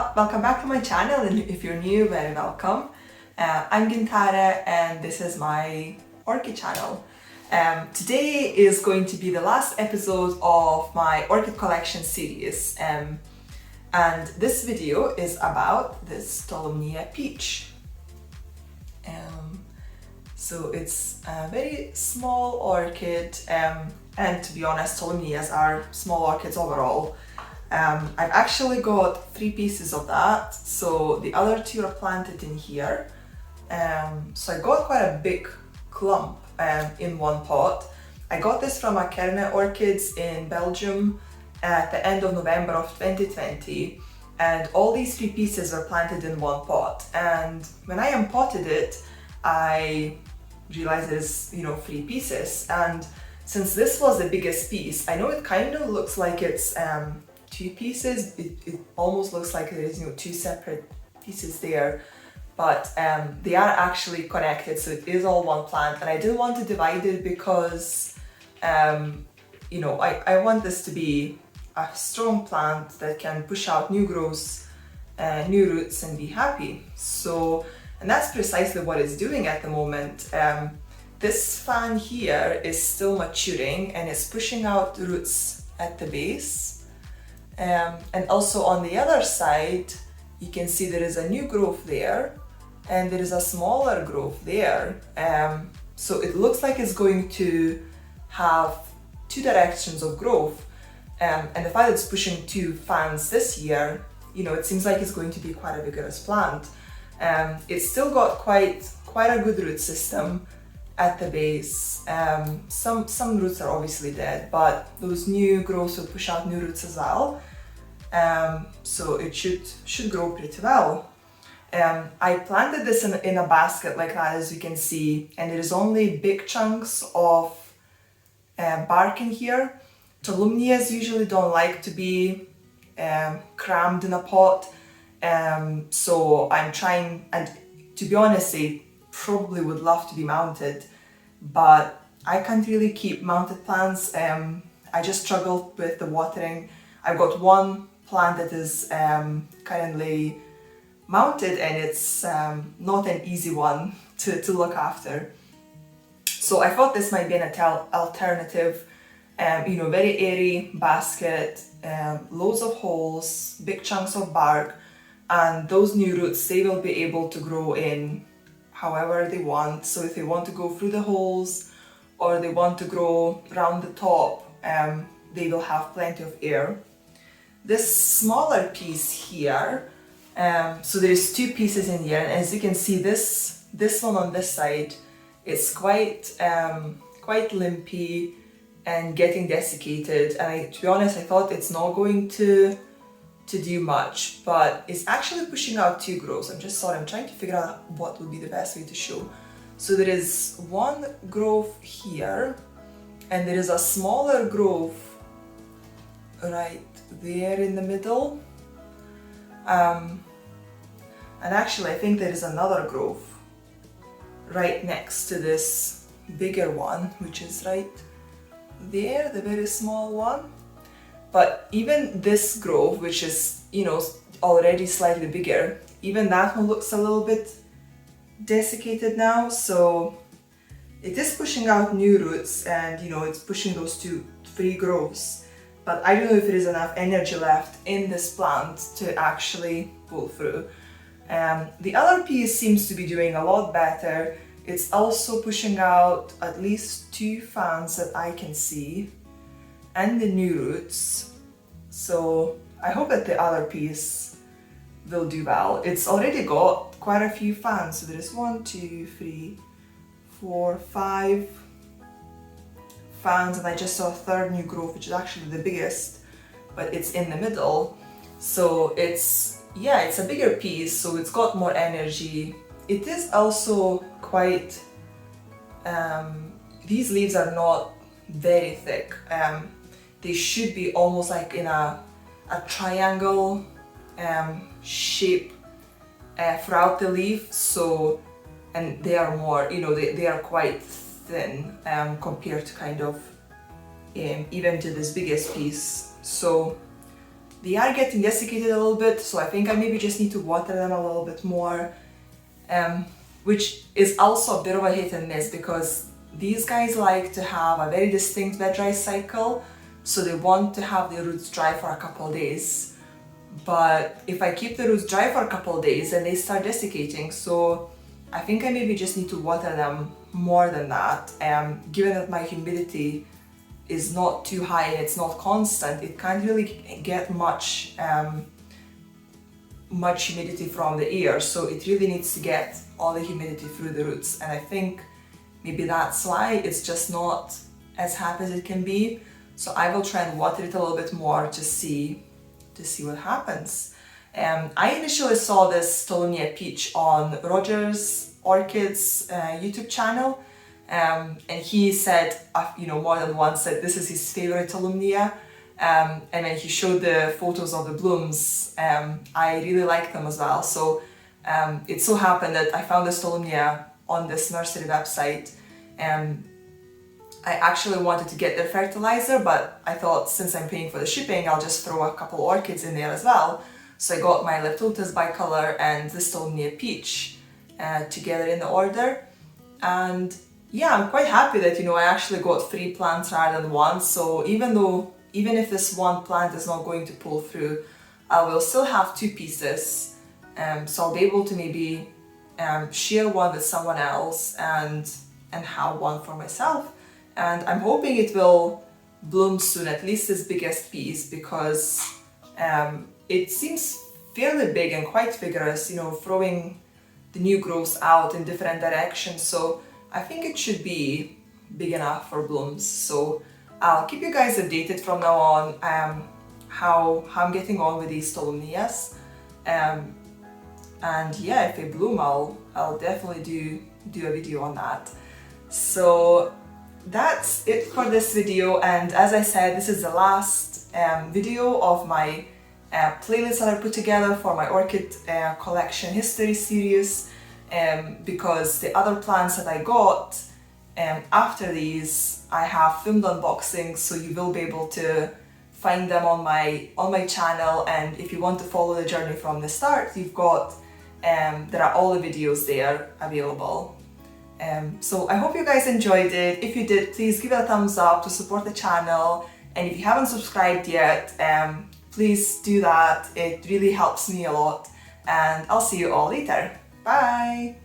up? Welcome back to my channel, and if you're new, very welcome. I'm Gintara and this is my orchid channel. Today is going to be the last episode of my orchid collection series, and this video is about this Tolumnia Peach. So it's a very small orchid, and to be honest, Tolumnias are small orchids overall. I've actually got 3 pieces of that, so the other 2 are planted in here. So I got quite a big clump in one pot. I got this from Tolumnia Orchids in Belgium at the end of November of 2020, and all these 3 pieces were planted in one pot. And when I unpotted it, I realized there's 3 pieces, and since this was the biggest piece, I know it kind of looks like it's 2 pieces. It almost looks like there's 2 separate pieces there, but they are actually connected, so it is all one plant. And I didn't want to divide it because I want this to be a strong plant that can push out new growths, new roots, and be happy. And that's precisely what it's doing at the moment. This fan here is still maturing and it's pushing out roots at the base. And also on the other side, you can see there is a new growth there and there is a smaller growth there. So it looks like it's going to have 2 directions of growth. And the fact that it's pushing 2 fans this year, it seems like it's going to be quite a vigorous plant. It's still got quite a good root system at the base. Some roots are obviously dead, but those new growths will push out new roots as well. So it should grow pretty well. I planted this in a basket like that, as you can see, and there is only big chunks of bark in here. Tolumnias usually don't like to be crammed in a pot, so I'm trying, and to be honest, they probably would love to be mounted, but I can't really keep mounted plants. I just struggle with the watering. I've got one plant that is currently mounted, and it's not an easy one to look after. So I thought this might be an alternative. Very airy basket, loads of holes, big chunks of bark, and those new roots, they will be able to grow in however they want. So if they want to go through the holes or they want to grow around the top, they will have plenty of air. This smaller piece here, so there's 2 pieces in here, and as you can see, this one on this side is quite limpy and getting desiccated, and to be honest, I thought it's not going to do much, but it's actually pushing out 2 growths. I'm trying to figure out what would be the best way to show. So there is one growth here, and there is a smaller growth right there in the middle, and actually I think there is another growth right next to this bigger one, which is right there, the very small one. But even this growth, which is already slightly bigger, even that one looks a little bit desiccated now. So it is pushing out new roots, and it's pushing those 2-3 growths, but I don't know if there is enough energy left in this plant to actually pull through. The other piece seems to be doing a lot better. It's also pushing out at least 2 fans that I can see, and the new roots. So I hope that the other piece will do well. It's already got quite a few fans. So there is 1, 2, 3, 4, 5 fans, and I just saw a 3rd new growth, which is actually the biggest, but it's in the middle. So it's a bigger piece, so it's got more energy. It is also quite, these leaves are not very thick. They should be almost like in a triangle shape throughout the leaf. So, and they are more, they are quite thin compared to kind of even to this biggest piece. So they are getting desiccated a little bit, so I think I maybe just need to water them a little bit more, which is also a bit of a hit and miss because these guys like to have a very distinct wet-dry cycle, so they want to have their roots dry for a couple of days. But if I keep the roots dry for a couple of days, then they start desiccating, so I think I maybe just need to water them more than that. Given that my humidity is not too high and it's not constant, it can't really get much humidity from the air, so it really needs to get all the humidity through the roots, and I think maybe that's why it's just not as happy as it can be. So I will try and water it a little bit more to see what happens. I initially saw this Tolumnia Peach on Roger's Orchids YouTube channel, and he said, more than once, that this is his favorite Tolumnia, and then he showed the photos of the blooms. I really like them as well, so it so happened that I found this Tolumnia on this nursery website. I actually wanted to get their fertilizer, but I thought since I'm paying for the shipping, I'll just throw a couple orchids in there as well. So I got my Leptotes bicolor and this Tolumnia Peach together in the order. And yeah, I'm quite happy that, I actually got 3 plants rather than 1. So even if this one plant is not going to pull through, I will still have 2 pieces. So I'll be able to maybe share one with someone else and have one for myself. And I'm hoping it will bloom soon, at least this biggest piece, because it seems fairly big and quite vigorous, throwing the new growth out in different directions. So I think it should be big enough for blooms. So I'll keep you guys updated from now on how I'm getting on with these Tolumnias. And yeah, if they bloom, I'll definitely do a video on that. So that's it for this video, and as I said, this is the last video of my playlist that I put together for my orchid collection history series, because the other plants that I got after these I have filmed unboxings, so you will be able to find them on my channel. And if you want to follow the journey from the start, you've got there are all the videos there available. So I hope you guys enjoyed it. If you did, please give it a thumbs up to support the channel, and if you haven't subscribed yet, please do that. It really helps me a lot, and I'll see you all later. Bye!